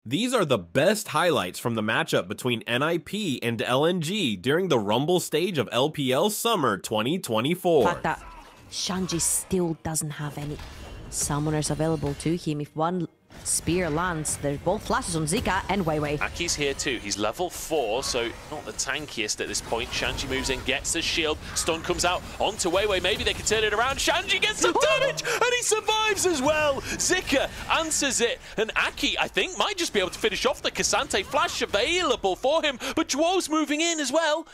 These are the best highlights from the matchup between NIP and LNG during the Rumble stage of LPL Summer 2024. The fact that Shanji still doesn't have any summoners available to him. If one spear lands, there's both flashes on Zika and Weiwei. Aki's here too. He's level 4, so not the tankiest at this point. Shanji moves in, gets the shield. Stun comes out onto Weiwei. Maybe they can turn it around. Shanji gets some damage, and he survives as well. Zika answers it, and Aki, I think, might just be able to finish off the Cassante flash available for him. But Dwo's moving in as well.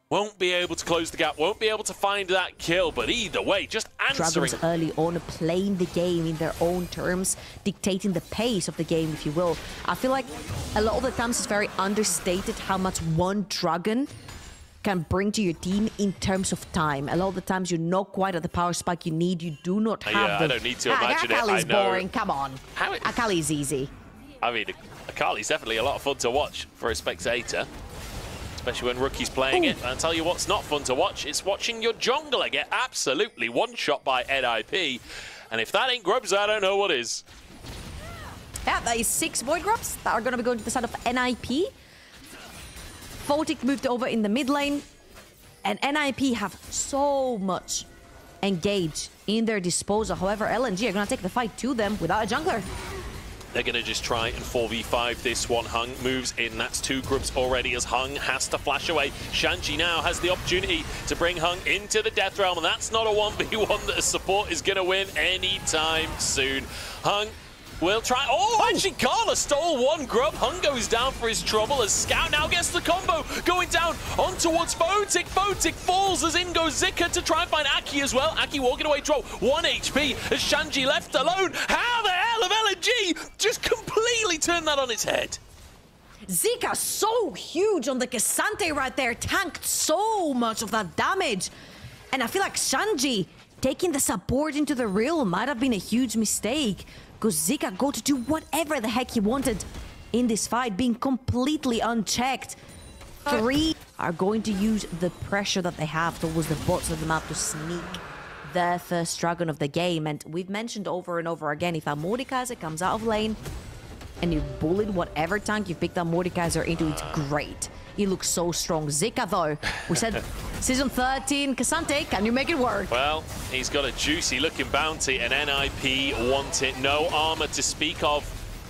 Won't be able to close the gap, won't be able to find that kill, but either way, just answering. Dragons early on playing the game in their own terms, dictating the pace of the game, if you will. I feel like a lot of the times it's very understated how much one Dragon can bring to your team in terms of time. A lot of the times you're not quite at the power spike you need. You do not have I don't need to imagine Akali's it. I know. boring, come on. Akali's easy. I mean, Akali's definitely a lot of fun to watch for a spectator. Especially when Rookie's playing it. And I'll tell you what's not fun to watch, it's watching your jungler get absolutely one-shot by NIP. And if that ain't grubs, I don't know what is. Yeah, that is 6 Void Grubs that are going to be going to the side of NIP. Photic moved over in the mid lane. And NIP have so much engaged in their disposal. However, LNG are going to take the fight to them without a jungler. They're going to just try and 4v5 this one. Hung moves in. That's 2 grubs already as Hung has to flash away. Shanji now has the opportunity to bring Hung into the Death Realm, and that's not a 1v1 that a support is going to win anytime soon. Hung will try. Oh, actually, Carla stole 1 grub. Hung goes down for his trouble as Scout now gets the combo. Going down on towards Photic. Photic falls as in goes Zika to try and find Aki as well. Aki walking away, Dwo 1 HP as Shanji left alone. How the hell have LNG just completely turned that on its head? Zika so huge on the Cassante right there. Tanked so much of that damage. And I feel like Shanji taking the support into the realm might have been a huge mistake. Because Zika got to do whatever the heck he wanted in this fight, being completely unchecked. 3 are going to use the pressure that they have towards the bots of the map to sneak their first Dragon of the game. And we've mentioned over and over again, if that Mordekaiser comes out of lane and you bullied whatever tank you picked that Mordekaiser into, it's great. He looks so strong. Zika, though, we said Season 13, Cassante, can you make it work? Well, he's got a juicy-looking bounty, and NIP want it. No armor to speak of,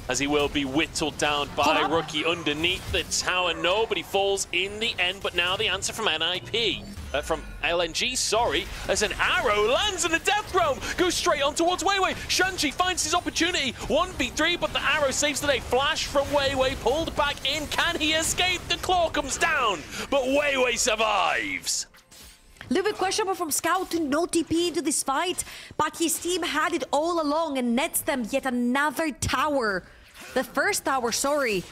as he will be whittled down by Rookie underneath the tower. Nobody falls in the end, but now the answer from NIP. From LNG, sorry, as an arrow lands in the Death Realm, goes straight on towards Weiwei. Shanji finds his opportunity, 1v3, but the arrow saves the day. Flash from Weiwei, pulled back in. Can he escape? The claw comes down, but Weiwei survives. A little bit questionable from Scout to no TP into this fight, but his team had it all along and nets them yet another tower. The first tower, sorry,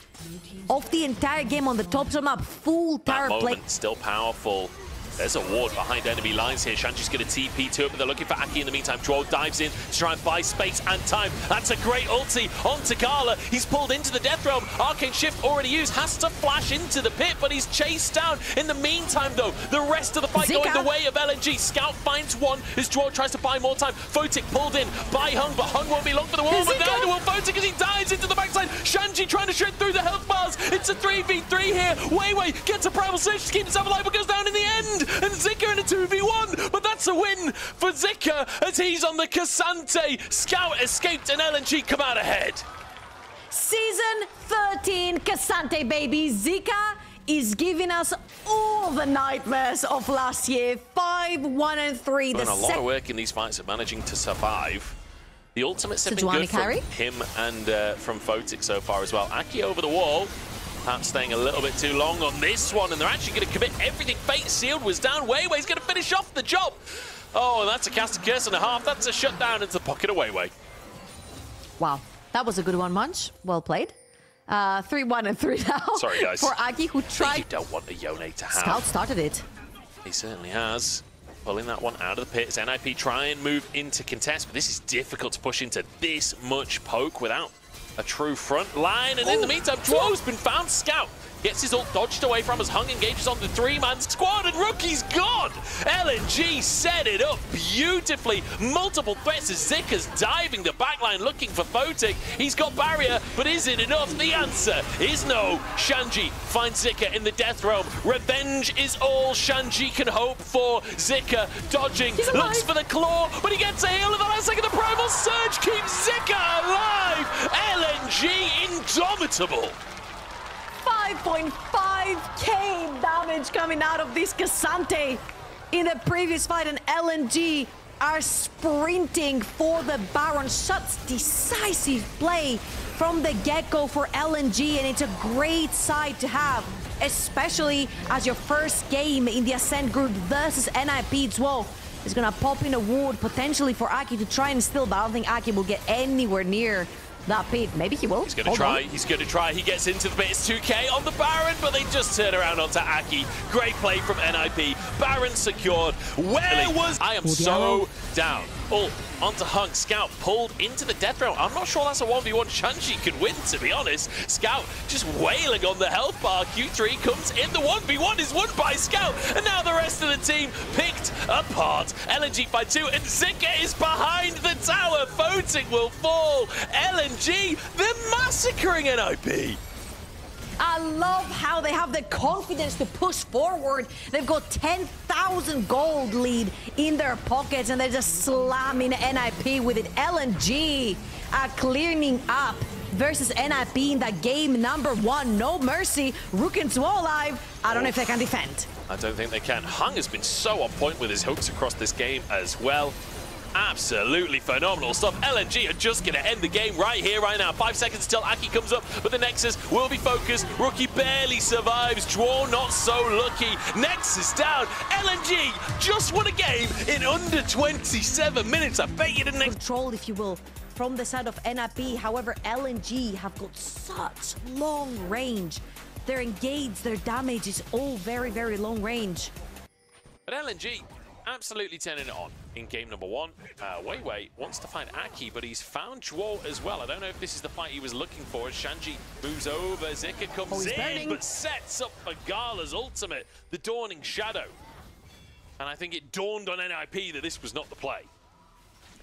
of the entire game on the top of the map. Full tower play. Still powerful. There's a ward behind enemy lines here. Shanji's going to TP to it, but they're looking for Aki in the meantime. Dwo dives in to try and buy space and time. That's a great ulti onto Carla. He's pulled into the Death Realm. Arcane Shift already used. Has to flash into the pit, but he's chased down. In the meantime, though, the rest of the fight going the way of LNG. Scout finds 1 as Dwo tries to buy more time. Photic pulled in by Hung, but Hung won't be long for the wall. But neither will Photic as he dives into the backside. Shanji trying to shred through the health bars. It's a 3v3 here. Weiwei gets a primal surge to keep himself alive, but goes down in the end. And Zika in a 2v1, but that's a win for Zika as he's on the Cassante. Scout escaped and LNG come out ahead. Season 13, Cassante, baby. Zika is giving us all the nightmares of last year. 5-1-3. Done a lot of work in these fights of managing to survive. The ultimates have been good from him and from Photic so far as well. Aki over the wall. Perhaps staying a little bit too long on this one, and they're actually going to commit everything. Fate Sealed was down. Weiwei's going to finish off the job. Oh, and that's a cast of curse and a half. That's a shutdown into the pocket of Weiwei. Wow, that was a good one, Munch. Well played. 3-1-3 now. Sorry, guys. For Aki, who tried. You don't want a Yone to have. Scout started it. He certainly has. Pulling that one out of the pit as NIP try and move into contest, but this is difficult to push into this much poke without a true front line, and in the meantime, Dwo's been found. Scout Gets his ult dodged away from as Hung engages on the 3-man squad, and Rookie's gone! LNG set it up beautifully. Multiple threats as Zika's diving the backline looking for Photic. He's got barrier, but is it enough? The answer is no. Shanji finds Zika in the death realm. Revenge is all Shanji can hope for. Zika dodging, looks for the claw, but he gets a heal at the last second. The primal surge keeps Zika alive. LNG indomitable. 5.5k damage coming out of this Cassante in the previous fight, and LNG are sprinting for the Baron. Such decisive play from the get-go for LNG, and it's a great side to have, especially as your first game in the Ascent group versus NIP. As well is gonna pop in a ward potentially for Aki to try and steal, but I don't think Aki will get anywhere near that pit. Maybe he will. He's going to try. He's going to try. He gets into the bit. It's 2k on the Baron, but they just turn around onto Aki. Great play from NIP. Baron secured. Where was... I am so down. Oh, onto Hung. Scout pulled into the death realm. I'm not sure that's a 1v1 Shanji could win, to be honest. Scout just wailing on the health bar. Q3 comes in. The 1v1 is won by Scout, and now the rest of the team picked apart. LNG fight 2, and Zika is behind the tower. Photic will fall. LNG, they're massacring NIP. I love how they have the confidence to push forward. They've got 10,000 gold lead in their pockets, and they're just slamming NIP with it. LNG clearing up versus NIP in that game number 1. No mercy. Rook and Swall alive. I don't know if they can defend. I don't think they can. Hung has been so on point with his hooks across this game as well. Absolutely phenomenal stuff. LNG are just going to end the game right here, right now. 5 seconds until Aki comes up, but the Nexus will be focused. Rookie barely survives. Draw not so lucky. Nexus down. LNG just won a game in under 27 minutes. I bet you didn't... Control, if you will, from the side of NIP. However, LNG have got such long range. Their engage, their damage is all very, very long range. But LNG absolutely turning it on in game number 1. Wei wants to find Aki, but he's found Jwol as well. I don't know if this is the fight he was looking for as Shanji moves over. Zika comes in, but sets up for Gala's ultimate, the Dawning Shadow. And I think it dawned on NIP that this was not the play.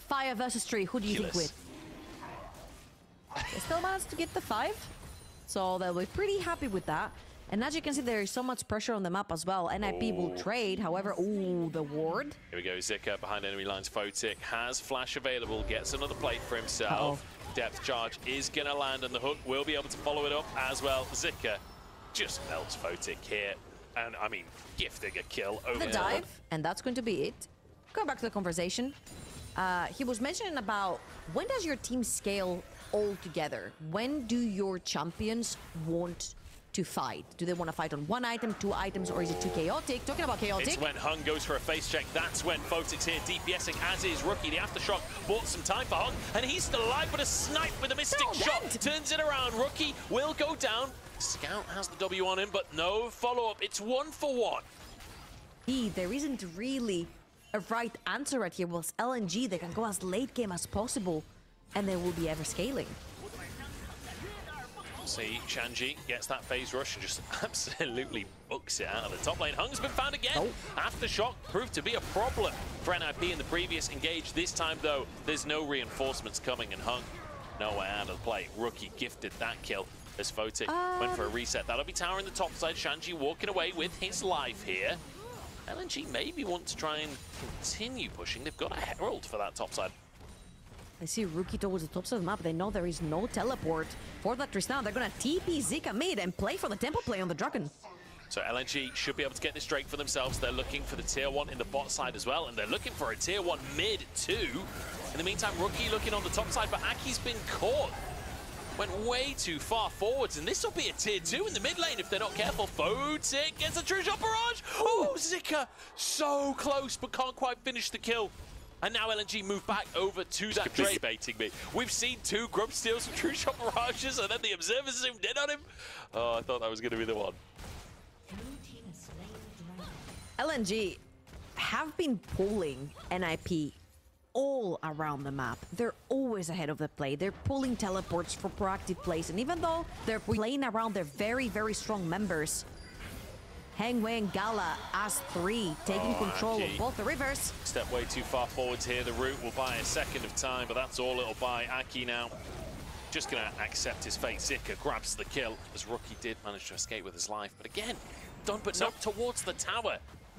Fire versus Tree, who do you think with? They still managed to get the 5, so they'll be pretty happy with that. And as you can see, there is so much pressure on the map as well. NIP will trade, however, ooh, the ward. Here we go, Zika behind enemy lines. Photic has flash available, gets another plate for himself. Depth charge is going to land, and the hook will be able to follow it up as well. Zika just melts Photic here. And, I mean, gifting a kill over the dive, and that's going to be it. Going back to the conversation, he was mentioning about when does your team scale all together? When do your champions want to fight? Do they want to fight on 1 item, 2 items, or is it too chaotic? Talking about chaotic. It's when Hung goes for a face check. That's when Photic's here DPSing, as is Rookie. The aftershock bought some time for Hung, and he's still alive, but a snipe with a mystic shot turns it around. Rookie will go down. Scout has the W on him, but no follow-up. It's 1 for 1. There isn't really a right answer right here. Well, LNG, they can go as late game as possible, and they will be ever scaling. See, Shanji gets that phase rush and just absolutely books it out of the top lane. Hung's been found again. Aftershock proved to be a problem for NIP in the previous engage. This time, though, there's no reinforcements coming, and Hung nowhere out of the play. Rookie gifted that kill as Photic went for a reset. That'll be tower in the top side. Shanji walking away with his life here. LNG maybe want to try and continue pushing. They've got a Herald for that top side. I see Rookie towards the top side of the map. They know there is no teleport for that Tristan. They're going to TP Zika mid and play for the tempo play on the Dragon. So LNG should be able to get this straight for themselves. They're looking for the tier 1 in the bot side as well, and they're looking for a tier 1 mid too. In the meantime, Rookie looking on the top side, but Aki's been caught. Went way too far forwards, and this will be a tier 2 in the mid lane if they're not careful. Photic gets a true shot barrage. Oh, Zika so close, but can't quite finish the kill. And now LNG move back over to that trade baiting me. We've seen 2 grub steals from true shot barrages, and then the observers zoomed in on him. Oh, I thought that was going to be the one. LNG have been pulling NIP all around the map. They're always ahead of the play. They're pulling teleports for proactive plays. And even though they're playing around their very, very strong members, Hangwei and Gala as 3, taking control of both the rivers. Step way too far forwards here. The route will buy a second of time, but that's all it'll buy. Aki now just going to accept his fate. Zika grabs the kill, as Rookie did manage to escape with his life. But again, done but not towards the tower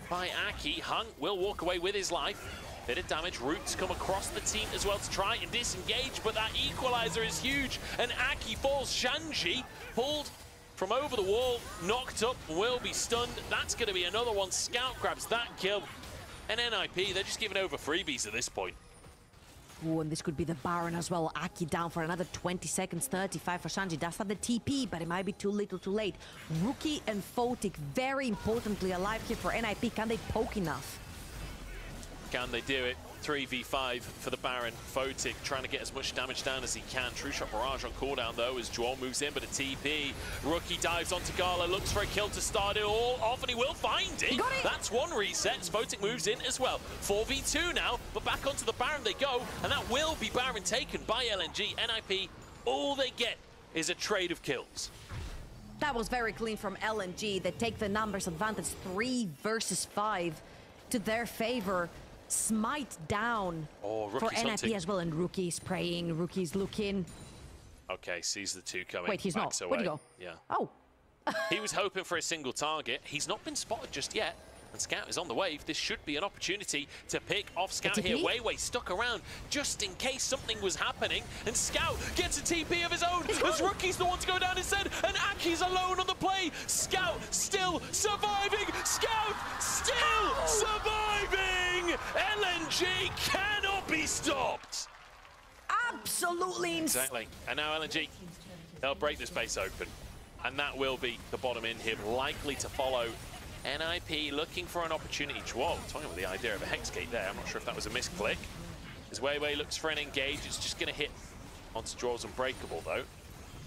by Aki. Hung will walk away with his life. Bit of damage. Roots come across the team as well to try and disengage, but that equalizer is huge. And Aki falls. Shanji pulled from over the wall, knocked up, will be stunned. That's going to be another one. Scout grabs that kill. And NIP, they're just giving over freebies at this point. Ooh, and this could be the Baron as well. Aki down for another 20 seconds, 35 for Shanji. Does have the TP, but it might be too little too late. Rookie and Photic, very importantly, alive here for NIP. Can they poke enough? Can they do it? 3v5 for the Baron. Photic trying to get as much damage down as he can. True Shot Barrage on cooldown though as Joel moves in, but a TP. Rookie dives onto Gala, looks for a kill to start it all off, and he will find it. He got it. That's one reset. Photic moves in as well. 4v2 now, but back onto the Baron they go, and that will be Baron taken by LNG. NIP, all they get is a trade of kills. That was very clean from LNG. They take the numbers advantage, 3 versus 5 to their favor. Smite down for NIP hunting as well, and Rookie's praying, Rookie's looking. Okay, sees the 2 coming. Wait, he's not. Where'd he go? Yeah. Oh. He was hoping for a single target. He's not been spotted just yet. And Scout is on the wave. This should be an opportunity to pick off Scout here. Way stuck around just in case something was happening. And Scout gets a TP of his own as Rookie's the one to go down instead. And Aki's alone on the play. Scout still surviving. Scout still surviving. LNG cannot be stopped. Absolutely. Exactly. And now LNG, they'll break this base open. And that will be the bottom inhib likely to follow. NIP looking for an opportunity. Whoa, toying with the idea of a hex gate there. I'm not sure if that was a misclick. As Weiwei looks for an engage, it's just going to hit onto Joel's Unbreakable though.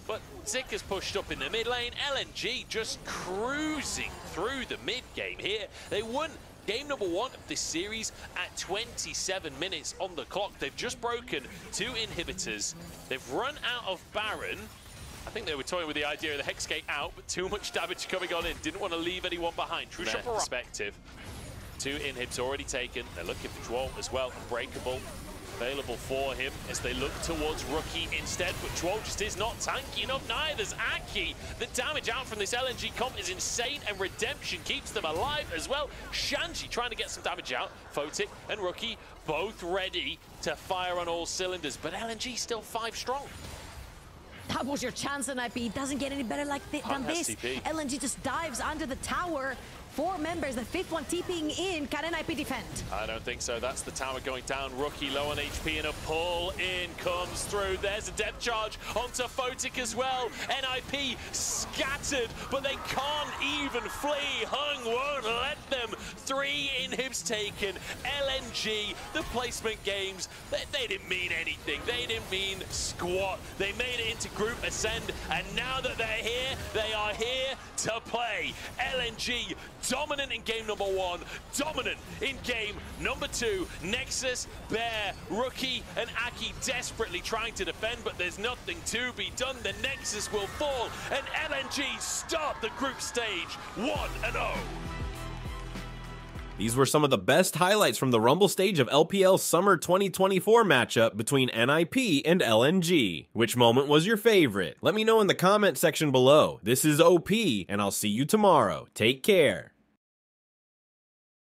But Zika's pushed up in the mid lane. LNG just cruising through the mid game here. They won game number 1 of this series at 27 minutes on the clock. They've just broken 2 inhibitors. They've run out of Baron. I think they were toying with the idea of the Hex Gate out, but too much damage coming on in. Didn't want to leave anyone behind. True Shot perspective. 2 inhibs already taken. They're looking for Joel as well. Unbreakable available for him as they look towards Rookie instead, but Joel just is not tanky enough. Neither's Aki. The damage out from this LNG comp is insane, and Redemption keeps them alive as well. Shanji trying to get some damage out. Photic and Rookie both ready to fire on all cylinders, but LNG still 5 strong. That was your chance, NIP. Doesn't get any better than this. TP. LNG just dives under the tower. 4 members, the 5th one TPing in. Can NIP defend? I don't think so. That's the tower going down. Rookie low on HP and a pull in comes through. There's a depth charge onto Photic as well. NIP scattered, but they can't even flee. Hung won't let them. 3 inhibs taken. LNG, the placement games, they didn't mean anything. They didn't mean squat. They made it into Group Ascend, and now that they're here, they are here to play. LNG dominant in game number 1, dominant in game number 2. Nexus, Bear, Rookie, and Aki desperately trying to defend, but there's nothing to be done. The Nexus will fall, and LNG start the group stage 1-0. These were some of the best highlights from the Rumble stage of LPL Summer 2024 matchup between NIP and LNG. Which moment was your favorite? Let me know in the comment section below. This is OP, and I'll see you tomorrow. Take care.